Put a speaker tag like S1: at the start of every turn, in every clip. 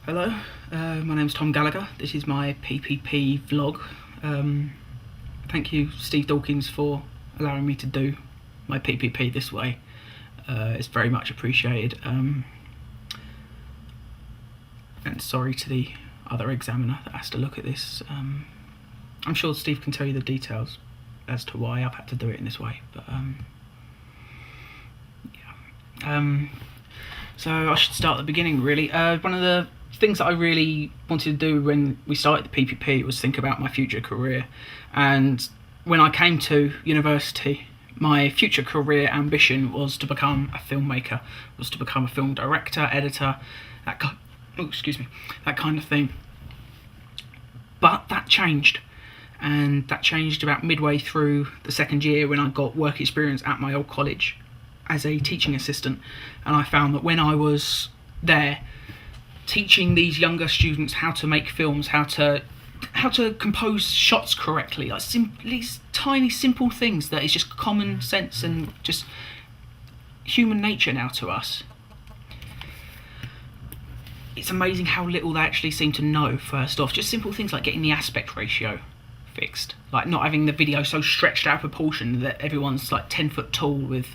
S1: Hello, my name's Tom Gallagher. This is my PPP vlog. Thank you, Steve Dawkins, for allowing me to do my PPP this way. It's very much appreciated. And sorry to the other examiner that has to look at this. I'm sure Steve can tell you the details as to why I've had to do it in this way. But yeah. So I should start at the beginning, really. One of the things that I really wanted to do when we started the PPP was think about my future career. And when I came to university, my future career ambition was to become a filmmaker, was to become a film director, editor, that kind of thing. But that changed. And that changed about midway through the second year when I got work experience at my old college as a teaching assistant. And I found that when I was there teaching these younger students how to make films, how to compose shots correctly, like these tiny simple things that is just common sense and just human nature now to us. It's amazing how little they actually seem to know. First off, just simple things like getting the aspect ratio fixed, like not having the video so stretched out of proportion that everyone's like 10 foot tall with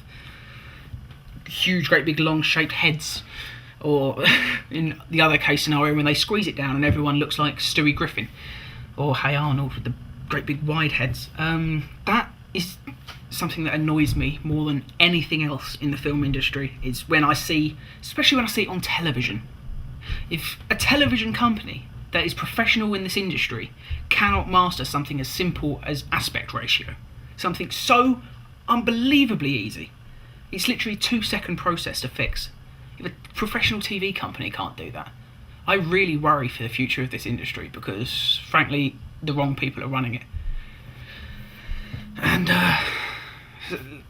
S1: huge great big long shaped heads, or in the other case scenario when they squeeze it down and everyone looks like Stewie Griffin or Hey Arnold with the great big wide heads. That is something that annoys me more than anything else in the film industry, is when I see, especially when I see it on television. If a television company that is professional in this industry cannot master something as simple as aspect ratio, something so unbelievably easy, it's literally a 2-second process to fix. If a professional TV company can't do that, I really worry for the future of this industry, because frankly the wrong people are running it. And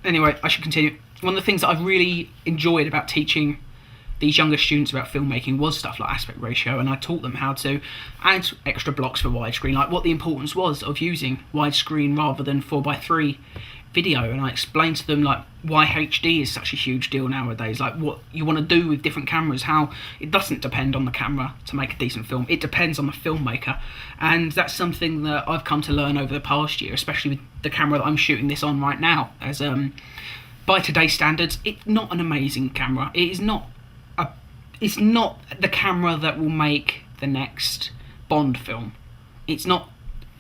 S1: anyway, I should continue. One of the things that I've really enjoyed about teaching these younger students about filmmaking was stuff like aspect ratio, and I taught them how to add extra blocks for widescreen, like what the importance was of using widescreen rather than 4:3 video, and I explained to them like why HD is such a huge deal nowadays, like what you want to do with different cameras, how it doesn't depend on the camera to make a decent film, it depends on the filmmaker. And that's something that I've come to learn over the past year, especially with the camera that I'm shooting this on right now. As by today's standards, it's not an amazing camera. It's not the camera that will make the next Bond film. It's not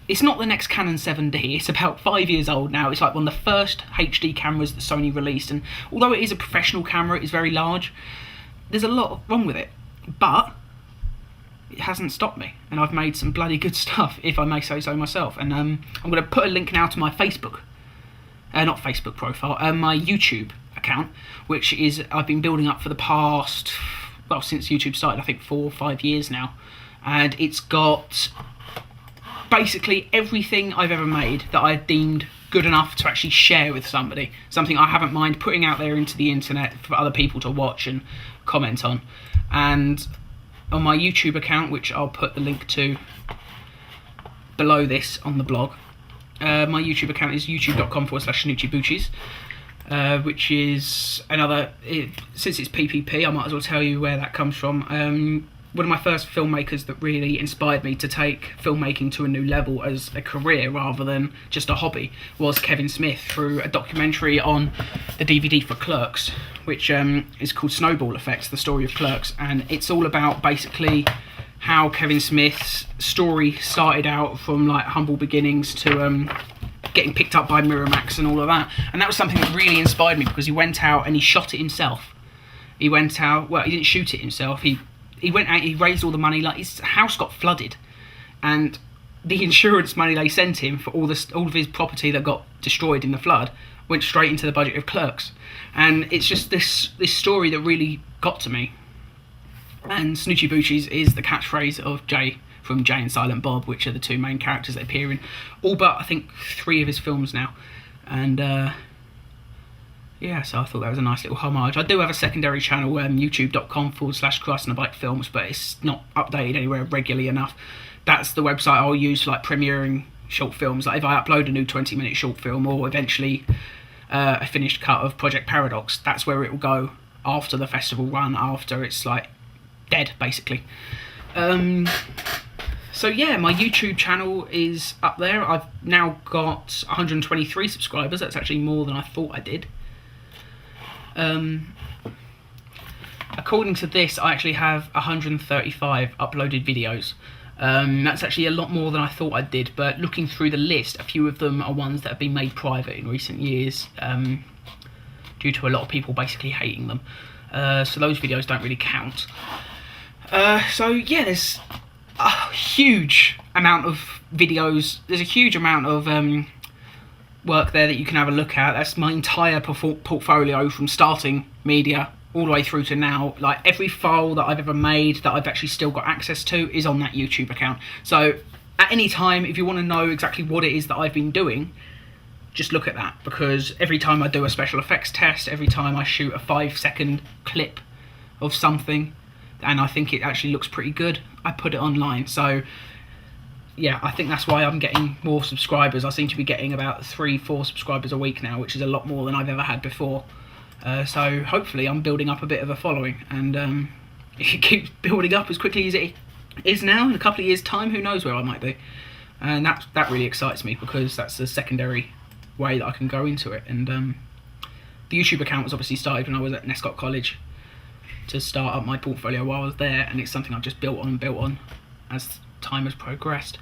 S1: the next Canon 7D. It's about 5 years old now. It's like one of the first HD cameras that Sony released, and although it is a professional camera, it is very large. There's a lot wrong with it, but it hasn't stopped me, and I've made some bloody good stuff, if I may say so myself. And I'm going to put a link now to my Facebook, not Facebook profile, my YouTube account, which is I've been building up for the past, well, since YouTube started, I think 4 or 5 years now, and it's got basically everything I've ever made that I deemed good enough to actually share with somebody, something I haven't mind putting out there into the internet for other people to watch and comment on. And on my YouTube account, which I'll put the link to below this on the blog, my YouTube account is youtube.com/snoochyboochies, which is another, since it's PPP, I might as well tell you where that comes from. One of my first filmmakers that really inspired me to take filmmaking to a new level as a career rather than just a hobby was Kevin Smith, through a documentary on the DVD for Clerks, which is called Snowball Effect, the story of Clerks. And it's all about basically how Kevin Smith's story started out from like humble beginnings to getting picked up by Miramax and all of that. And that was something that really inspired me, because he went out and he shot it himself. He went out, well, he didn't shoot it himself, he went out, he raised all the money, like his house got flooded, and the insurance money they sent him for all of his property that got destroyed in the flood went straight into the budget of Clerks. And it's just this story that really got to me. And Snoochie Boochies is the catchphrase of Jay from Jay and Silent Bob, which are the two main characters that appear in all but I think 3 of his films now. And yeah, so I thought that was a nice little homage. I do have a secondary channel, youtube.com/ChristOnABikeFilms, but it's not updated anywhere regularly enough. That's the website I'll use for like premiering short films. Like if I upload a new 20-minute short film, or eventually a finished cut of Project Paradox, that's where it will go after the festival run, after it's like dead basically. So yeah, my YouTube channel is up there. I've now got 123 subscribers. That's actually more than I thought I did. According to this, I actually have 135 uploaded videos. That's actually a lot more than I thought I did, but looking through the list, a few of them are ones that have been made private in recent years, due to a lot of people basically hating them. So those videos don't really count. So yeah, there's a huge amount of videos, there's a huge amount of work there that you can have a look at. That's my entire portfolio from starting media all the way through to now. Like every file that I've ever made that I've actually still got access to is on that YouTube account. So at any time, if you want to know exactly what it is that I've been doing, just look at that, because every time I do a special effects test, every time I shoot a 5-second clip of something and I think it actually looks pretty good, I put it online. So yeah, I think that's why I'm getting more subscribers. I seem to be getting about 3-4 subscribers a week now, which is a lot more than I've ever had before. So hopefully I'm building up a bit of a following, and if it keeps building up as quickly as it is now, in a couple of years' time, who knows where I might be. And that really excites me, because that's the secondary way that I can go into it. And the YouTube account was obviously started when I was at Nescott College to start up my portfolio while I was there, and it's something I've just built on as time has progressed.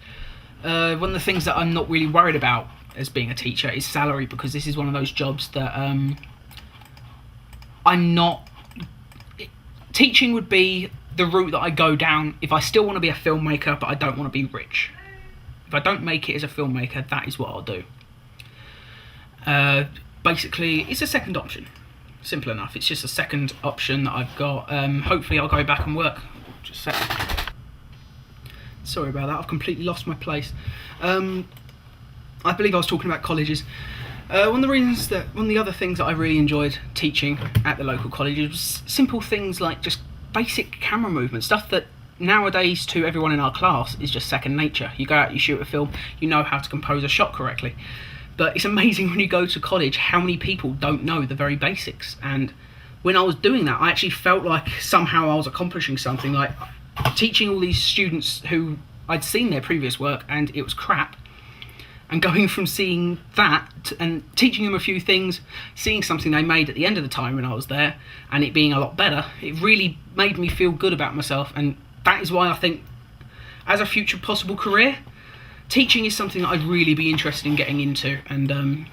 S1: One of the things that I'm not really worried about as being a teacher is salary, because this is one of those jobs that I'm not... Teaching would be the route that I go down if I still want to be a filmmaker, but I don't want to be rich. If I don't make it as a filmmaker, that is what I'll do. Basically, it's a second option. Simple enough. It's just a second option that I've got. Hopefully I'll go back and work. Just a sec. Sorry about that, I've completely lost my place. I believe I was talking about colleges. One of the other things that I really enjoyed teaching at the local college was simple things like just basic camera movement, stuff that nowadays to everyone in our class is just second nature. You go out, you shoot a film, you know how to compose a shot correctly. But it's amazing when you go to college how many people don't know the very basics. And when I was doing that, I actually felt like somehow I was accomplishing something, like teaching all these students who I'd seen their previous work and it was crap, and going from seeing that and teaching them a few things, seeing something they made at the end of the time when I was there and it being a lot better, it really made me feel good about myself. And that is why I think, as a future possible career, teaching is something that I'd really be interested in getting into. And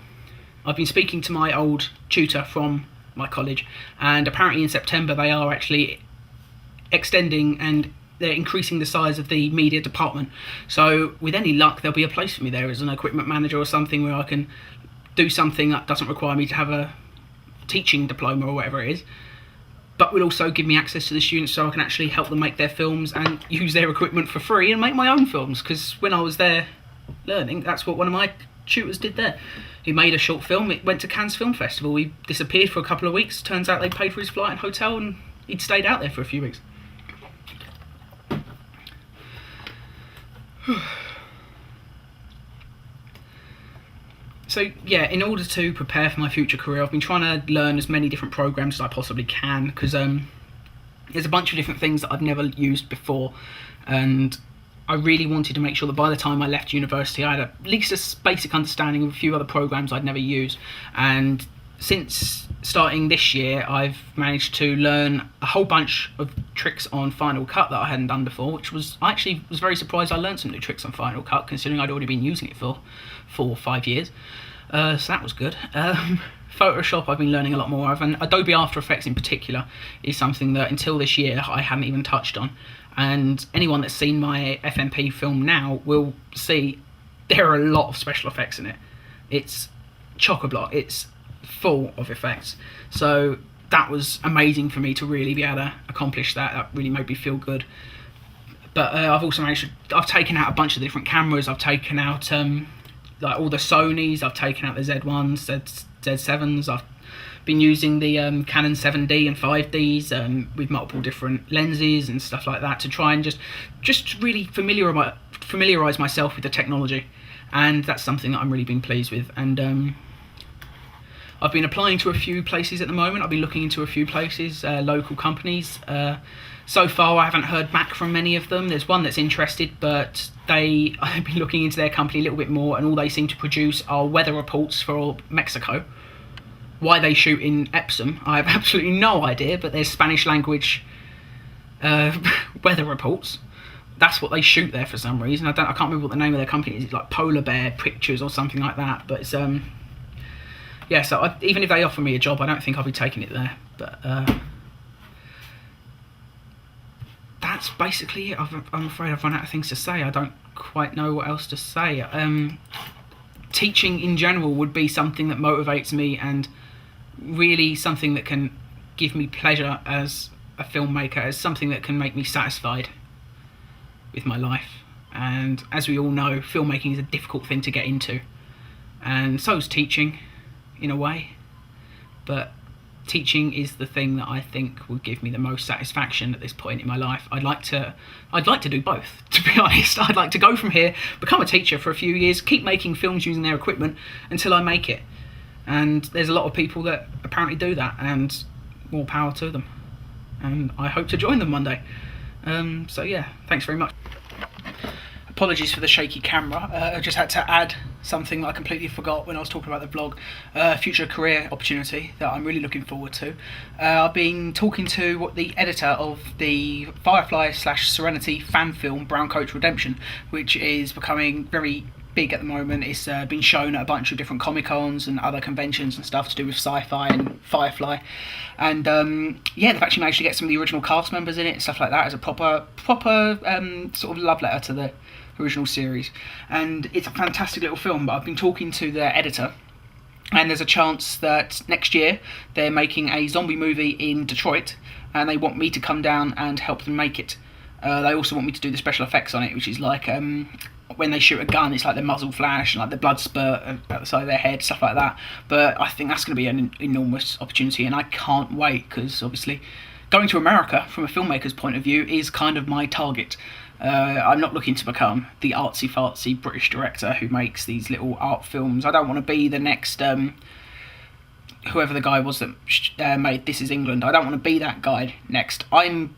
S1: I've been speaking to my old tutor from my college, and apparently in September they are actually extending and they're increasing the size of the media department. So with any luck, there'll be a place for me there as an equipment manager or something, where I can do something that doesn't require me to have a teaching diploma or whatever it is, but will also give me access to the students, so I can actually help them make their films and use their equipment for free and make my own films. Because when I was there learning, that's what one of my tutors did there. He made a short film, it went to Cannes Film Festival, he disappeared for a couple of weeks, turns out they paid for his flight and hotel and he'd stayed out there for a few weeks. So yeah, in order to prepare for my future career, I've been trying to learn as many different programs as I possibly can, because there's a bunch of different things that I've never used before, and I really wanted to make sure that by the time I left university I had at least a basic understanding of a few other programs I'd never used. And since starting this year, I've managed to learn a whole bunch of tricks on Final Cut that I hadn't done before, which was, I actually was very surprised I learned some new tricks on Final Cut, considering I'd already been using it for 4 or 5 years. So that was good. Photoshop I've been learning a lot more of, and Adobe After Effects in particular is something that until this year I hadn't even touched on. And anyone that's seen my FMP film now will see there are a lot of special effects in it. It's chock-a-block, it's full of effects. So that was amazing for me to really be able to accomplish that. That really made me feel good. But I've also managed to, I've taken out a bunch of different cameras. I've taken out like all the Sonys, I've taken out the Z1s, Z7s, I've been using the Canon 7D and 5Ds with multiple different lenses and stuff like that, to try and just really familiarise myself with the technology. And that's something that I'm really been pleased with. And I've been applying to a few places at the moment. I've been looking into a few places, local companies. So far I haven't heard back from many of them. There's one that's interested, but I've been looking into their company a little bit more, and all they seem to produce are weather reports for Mexico. Why they shoot in Epsom, I have absolutely no idea, but there's Spanish language weather reports. That's what they shoot there for some reason. I can't remember what the name of their company is. It's like Polar Bear Pictures or something like that. But it's yeah. So even if they offer me a job, I don't think I'll be taking it there. But that's basically it. I'm afraid I've run out of things to say. I don't quite know what else to say. Teaching in general would be something that motivates me, and really something that can give me pleasure as a filmmaker, as something that can make me satisfied with my life. And as we all know, filmmaking is a difficult thing to get into, and so is teaching in a way, but teaching is the thing that I think will give me the most satisfaction at this point in my life. I'd like to do both, to be honest. I'd like to go from here, become a teacher for a few years, keep making films using their equipment until I make it. And there's a lot of people that apparently do that, and more power to them. And I hope to join them one day. So yeah, thanks very much. Apologies for the shaky camera. I just had to add something that I completely forgot when I was talking about the vlog. Future career opportunity that I'm really looking forward to. I've been talking to the editor of the Firefly/Serenity fan film Brown Coat Redemption, which is becoming very big at the moment. It's been shown at a bunch of different Comic-Cons and other conventions and stuff to do with sci-fi and Firefly. And yeah, they've actually managed to get some of the original cast members in it and stuff like that as a proper sort of love letter to the original series. And it's a fantastic little film, but I've been talking to their editor, and there's a chance that next year they're making a zombie movie in Detroit, and they want me to come down and help them make it. They also want me to do the special effects on it, which is like when they shoot a gun, it's like the muzzle flash and like the blood spurt out the side of their head, stuff like that. But I think that's going to be an enormous opportunity, and I can't wait, because obviously going to America from a filmmaker's point of view is kind of my target. I'm not looking to become the artsy-fartsy British director who makes these little art films. I don't want to be the next whoever the guy was that made This Is England. I don't want to be that guy next. I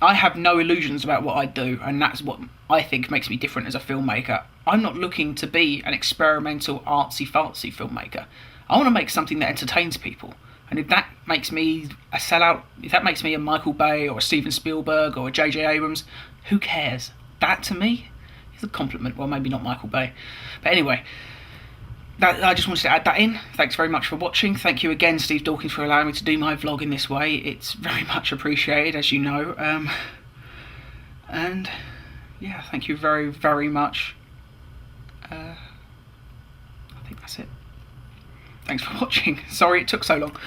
S1: have no illusions about what I do, and that's what I think makes me different as a filmmaker. I'm not looking to be an experimental artsy-fartsy filmmaker. I want to make something that entertains people. And if that makes me a sellout, if that makes me a Michael Bay or a Steven Spielberg or a J.J. Abrams, who cares? That to me is a compliment. Well, maybe not Michael Bay. But anyway, I just wanted to add that in. Thanks very much for watching. Thank you again, Steve Dawkins, for allowing me to do my vlog in this way. It's very much appreciated, as you know. And yeah, thank you very, very much. I think that's it. Thanks for watching. Sorry it took so long.